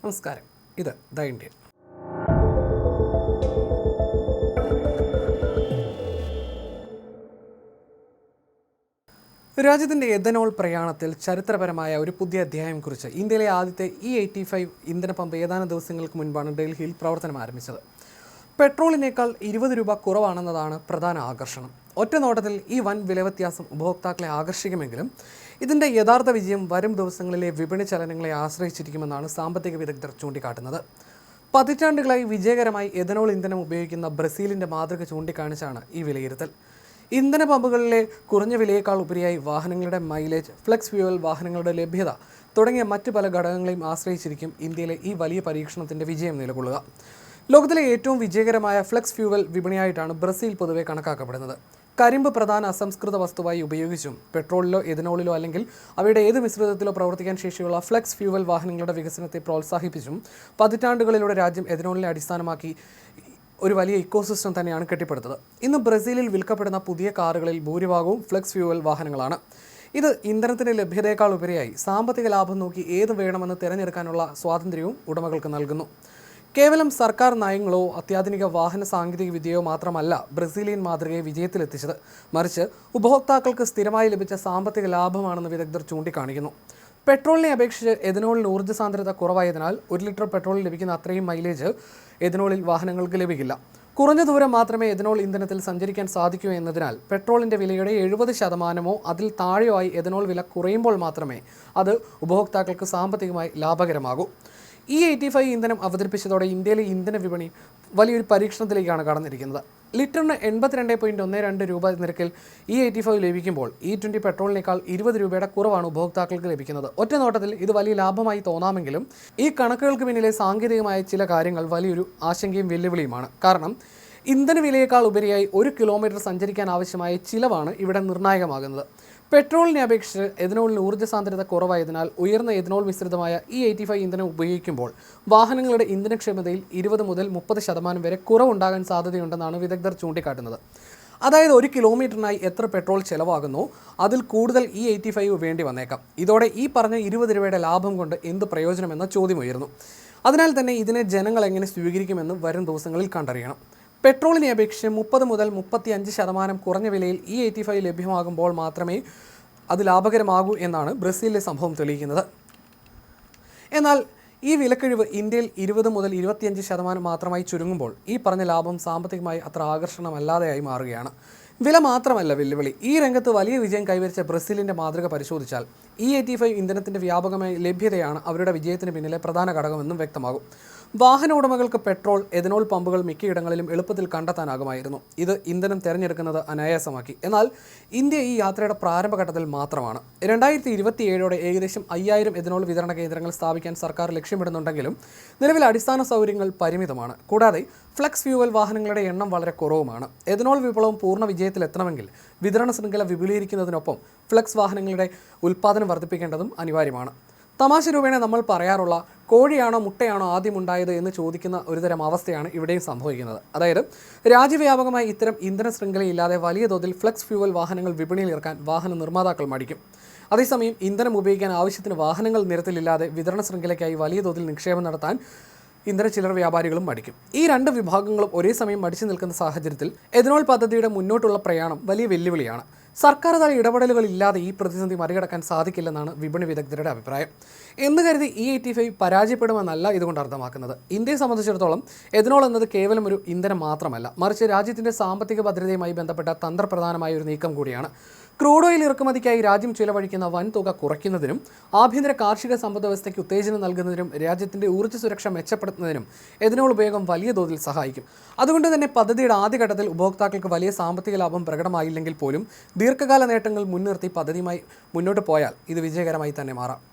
നമസ്കാരം, ഇത് the Indian. രാജ്യത്തിൻ്റെ എഥനോൾ പ്രയാണത്തിൽ ചരിത്രപരമായ ഒരു പുതിയ അധ്യായം കുറിച്ച് ഇന്ത്യയിലെ ആദ്യത്തെ E85 ഇന്ധന പമ്പ് ഏതാനും ദിവസങ്ങൾക്ക് മുൻപാണ് ഡൽഹിയിൽ പ്രവർത്തനം ആരംഭിച്ചത്. പെട്രോളിനേക്കാൾ 20 രൂപ കുറവാണെന്നതാണ് പ്രധാന ആകർഷണം. ഒറ്റ നോട്ടത്തിൽ ഈ വൻ വിലവ്യത്യാസം ഉപഭോക്താക്കളെ ആകർഷിക്കുമെങ്കിലും ഇതിൻ്റെ യഥാർത്ഥ വിജയം വരും ദിവസങ്ങളിലെ വിപണി ചലനങ്ങളെ ആശ്രയിച്ചിരിക്കുമെന്നാണ് സാമ്പത്തിക വിദഗ്ധർ ചൂണ്ടിക്കാട്ടുന്നത്. പതിറ്റാണ്ടുകളായി വിജയകരമായി എഥനോൾ ഇന്ധനം ഉപയോഗിക്കുന്ന ബ്രസീലിൻ്റെ മാതൃക ചൂണ്ടിക്കാണിച്ചാണ് ഈ വിലയിരുത്തൽ. ഇന്ധന പമ്പുകളിലെ കുറഞ്ഞ വിലയേക്കാൾ ഉപരിയായി വാഹനങ്ങളുടെ മൈലേജ്, ഫ്ലെക്സ് ഫ്യൂവൽ വാഹനങ്ങളുടെ ലഭ്യത തുടങ്ങിയ മറ്റ് പല ഘടകങ്ങളെയും ആശ്രയിച്ചിരിക്കും ഇന്ത്യയിലെ ഈ വലിയ പരീക്ഷണത്തിൻ്റെ വിജയം നിലകൊള്ളുക. ലോകത്തിലെ ഏറ്റവും വിജയകരമായ ഫ്ലെക്സ് ഫ്യൂവൽ വിപണിയായിട്ടാണ് ബ്രസീൽ പൊതുവെ കണക്കാക്കപ്പെടുന്നത്. കരിമ്പ് പ്രധാന അസംസ്കൃത വസ്തുവായി ഉപയോഗിച്ചും പെട്രോളിലോ എഥനോളിലോ അല്ലെങ്കിൽ അവയുടെ ഏത് മിശ്രിതത്തിലോ പ്രവർത്തിക്കാൻ ശേഷിയുള്ള ഫ്ലെക്സ് ഫ്യൂവൽ വാഹനങ്ങളുടെ വികസനത്തെ പ്രോത്സാഹിപ്പിച്ചും പതിറ്റാണ്ടുകളിലൂടെ രാജ്യം എഥനോളിനെ അടിസ്ഥാനമാക്കി ഒരു വലിയ ഇക്കോസിസ്റ്റം തന്നെയാണ് കെട്ടിപ്പടുത്തത്. ഇന്ന് ബ്രസീലിൽ വിൽക്കപ്പെടുന്ന പുതിയ കാറുകളിൽ ഭൂരിഭാഗവും ഫ്ലെക്സ് ഫ്യൂവൽ വാഹനങ്ങളാണ്. ഇത് ഇന്ധനത്തിൻ്റെ ലഭ്യതയേക്കാൾ ഉപരിയായി സാമ്പത്തിക ലാഭം നോക്കി ഏത് വേണമെന്ന് തിരഞ്ഞെടുക്കാനുള്ള സ്വാതന്ത്ര്യവും ഉടമകൾക്ക് നൽകുന്നു. കേവലം സർക്കാർ നയങ്ങളോ അത്യാധുനിക വാഹന സാങ്കേതിക വിദ്യയോ മാത്രമല്ല ബ്രസീലിയൻ മാതൃകയെ വിജയത്തിലെത്തിച്ചത്, മറിച്ച് ഉപഭോക്താക്കൾക്ക് സ്ഥിരമായി ലഭിച്ച സാമ്പത്തിക ലാഭമാണെന്ന് വിദഗ്ധർ ചൂണ്ടിക്കാണിക്കുന്നു. പെട്രോളിനെ അപേക്ഷിച്ച് എഥനോളിന് ഊർജ്ജ സാന്ദ്രത കുറവായതിനാൽ 1 ലിറ്റർ പെട്രോളിൽ ലഭിക്കുന്ന അത്രയും മൈലേജ് എഥനോളിൽ വാഹനങ്ങൾക്ക് ലഭിക്കില്ല. കുറഞ്ഞ ദൂരം മാത്രമേ എഥനോൾ ഇന്ധനത്തിൽ സഞ്ചരിക്കാൻ സാധിക്കൂ എന്നതിനാൽ പെട്രോളിൻ്റെ വിലയുടെ 70% അതിൽ താഴെയോ ആയി എഥനോൾ വില കുറയുമ്പോൾ മാത്രമേ അത് ഉപഭോക്താക്കൾക്ക് സാമ്പത്തികമായി ലാഭകരമാകൂ. E85 ഇന്ധനം അവതരിപ്പിച്ചതോടെ ഇന്ത്യയിലെ ഇന്ധന വിപണി വലിയൊരു പരീക്ഷണത്തിലേക്കാണ് കടന്നിരിക്കുന്നത്. ലിറ്ററിന് 82.12 രൂപ നിരക്കിൽ E85 ലഭിക്കുമ്പോൾ E20 പെട്രോളിനേക്കാൾ 20 രൂപയുടെ കുറവാണ് ഉപഭോക്താക്കൾക്ക് ലഭിക്കുന്നത്. ഒറ്റ നോട്ടത്തിൽ ഇത് വലിയ ലാഭമായി തോന്നാമെങ്കിലും ഈ കണക്കുകൾക്ക് പിന്നിലെ സാങ്കേതികമായ ചില കാര്യങ്ങൾ വലിയൊരു ആശങ്കയും വെല്ലുവിളിയുമാണ്. കാരണം ഇന്ധന വിലയേക്കാൾ ഉപരിയായി 1 കിലോമീറ്റർ സഞ്ചരിക്കാൻ ആവശ്യമായ ചിലവാണ് ഇവിടെ നിർണായകമാകുന്നത്. പെട്രോളിനെ അപേക്ഷിച്ച് എഥനോളിന് ഊർജ്ജ സാന്ദ്രത കുറവായതിനാൽ ഉയർന്ന എഥനോൾ മിശ്രിതമായ E85 ഇന്ധനം ഉപയോഗിക്കുമ്പോൾ വാഹനങ്ങളുടെ ഇന്ധനക്ഷമതയിൽ 20 മുതൽ 30% വരെ കുറവുണ്ടാകാൻ സാധ്യതയുണ്ടെന്നാണ് വിദഗ്ധർ ചൂണ്ടിക്കാട്ടുന്നത്. അതായത് 1 കിലോമീറ്ററിനായി എത്ര പെട്രോൾ ചെലവാകുന്നോ അതിൽ കൂടുതൽ E85 വേണ്ടി വന്നേക്കാം. ഇതോടെ ഈ പറഞ്ഞ 20 രൂപയുടെ ലാഭം കൊണ്ട് എന്ത് പ്രയോജനമെന്ന ചോദ്യമുയർന്നു. അതിനാൽ തന്നെ ഇതിനെ ജനങ്ങൾ എങ്ങനെ സ്വീകരിക്കുമെന്ന് വരും ദിവസങ്ങളിൽ കണ്ടറിയണം. പെട്രോളിനെ അപേക്ഷിച്ച് 30 മുതൽ 35% കുറഞ്ഞ വിലയിൽ E85 ലഭ്യമാകുമ്പോൾ മാത്രമേ അത് ലാഭകരമാകൂ എന്നാണ് ബ്രസീലിലെ സംഭവം തെളിയിക്കുന്നത്. എന്നാൽ ഈ വിലക്കിഴിവ് ഇന്ത്യയിൽ 20 മുതൽ 25% മാത്രമായി ചുരുങ്ങുമ്പോൾ ഈ പറഞ്ഞ ലാഭം സാമ്പത്തികമായി അത്ര ആകർഷണമല്ലാതെയായി മാറുകയാണ്. വില മാത്രമല്ല വെല്ലുവിളി. ഈ രംഗത്ത് വലിയ വിജയം കൈവരിച്ച ബ്രസീലിൻ്റെ മാതൃക പരിശോധിച്ചാൽ E85 ഇന്ധനത്തിൻ്റെ വ്യാപകമായ ലഭ്യതയാണ് അവരുടെ വിജയത്തിന് പിന്നിലെ പ്രധാന ഘടകമെന്നും വ്യക്തമാകും. വാഹന ഉടമകൾക്ക് പെട്രോൾ, എഥനോൾ പമ്പുകൾ മിക്കയിടങ്ങളിലും എളുപ്പത്തിൽ കണ്ടെത്താനാകുമായിരുന്നു. ഇത് ഇന്ധനം തിരഞ്ഞെടുക്കുന്നത് അനായാസമാക്കി. എന്നാൽ ഇന്ത്യ ഈ യാത്രയുടെ പ്രാരംഭഘട്ടത്തിൽ മാത്രമാണ്. 2027 ഏകദേശം 5000 എഥനോൾ വിതരണ കേന്ദ്രങ്ങൾ സ്ഥാപിക്കാൻ സർക്കാർ ലക്ഷ്യമിടുന്നുണ്ടെങ്കിലും നിലവിൽ അടിസ്ഥാന സൗകര്യങ്ങൾ പരിമിതമാണ്. കൂടാതെ ഫ്ലെക്സ് ഫ്യൂവൽ വാഹനങ്ങളുടെ എണ്ണം വളരെ കുറവുമാണ്. എഥനോൾ വിപ്ലവം പൂർണ്ണ വിജയത്തിലെത്തണമെങ്കിൽ വിതരണ ശൃംഖല വിപുലീകരിക്കുന്നതിനൊപ്പം ഫ്ലെക്സ് വാഹനങ്ങളുടെ ഉൽപ്പാദനം വർദ്ധിപ്പിക്കേണ്ടതും അനിവാര്യമാണ്. തമാശ രൂപേണ നമ്മൾ പറയാറുള്ള കോഴിയാണോ മുട്ടയാണോ ആദ്യം ഉണ്ടായത് എന്ന് ചോദിക്കുന്ന ഒരുതരം അവസ്ഥയാണ് ഇവിടെയും സംഭവിക്കുന്നത്. അതായത് രാജ്യവ്യാപകമായി ഇത്തരം ഇന്ധന ശൃംഖലയില്ലാതെ വലിയ തോതിൽ ഫ്ലെക്സ് ഫ്യൂവൽ വാഹനങ്ങൾ വിപണിയിൽ ഇറക്കാൻ വാഹന നിർമ്മാതാക്കൾ മടിക്കും. അതേസമയം ഇന്ധനം ഉപയോഗിക്കാൻ ആവശ്യത്തിന് വാഹനങ്ങൾ നിരത്തിലില്ലാതെ വിതരണ ശൃംഖലയ്ക്കായി വലിയ തോതിൽ നിക്ഷേപം നടത്താൻ ഇന്ധന ചില്ലറ വ്യാപാരികളും മടിക്കും. ഈ രണ്ട് വിഭാഗങ്ങളും ഒരേ സമയം മടിച്ചു നിൽക്കുന്ന സാഹചര്യത്തിൽ എഥനോൾ പദ്ധതിയുടെ മുന്നോട്ടുള്ള പ്രയാണം വലിയ വെല്ലുവിളിയാണ്. സർക്കാർ തല ഇടപെടലുകൾ ഇല്ലാതെ ഈ പ്രതിസന്ധി മറികടക്കാൻ സാധിക്കില്ലെന്നാണ് വിപണി വിദഗ്ധരുടെ അഭിപ്രായം. എന്ന് കരുതി E85 പരാജയപ്പെടുമെന്നല്ല ഇതുകൊണ്ട് അർത്ഥമാക്കുന്നത്. ഇന്ത്യയെ സംബന്ധിച്ചിടത്തോളം എഥനോൾ എന്നത് കേവലം ഒരു ഇന്ധനം മാത്രമല്ല, മറിച്ച് രാജ്യത്തിൻ്റെ സാമ്പത്തിക ഭദ്രതയുമായി ബന്ധപ്പെട്ട തന്ത്രപ്രധാനമായ ഒരു നീക്കം കൂടിയാണ്. ക്രൂഡ് ഓയിൽ ഇറക്കുമതിക്കായി രാജ്യം ചിലവഴിക്കുന്ന വൻ തുക കുറയ്ക്കുന്നതിനും ആഭ്യന്തര കാർഷിക സമ്പദ് വ്യവസ്ഥയ്ക്ക് ഉത്തേജനം നൽകുന്നതിനും രാജ്യത്തിൻ്റെ ഊർജ്ജ സുരക്ഷ മെച്ചപ്പെടുത്തുന്നതിനും എഥനോൾ ഉപയോഗം വലിയ തോതിൽ സഹായിക്കും. അതുകൊണ്ട് തന്നെ പദ്ധതിയുടെ ആദ്യഘട്ടത്തിൽ ഉപഭോക്താക്കൾക്ക് വലിയ സാമ്പത്തിക ലാഭം പ്രകടമായില്ലെങ്കിൽ പോലും ദീർഘകാല നേട്ടങ്ങൾ മുൻനിർത്തി പദ്ധതിയുമായി മുന്നോട്ട് പോയാൽ ഇത് വിജയകരമായി തന്നെ മാറാം.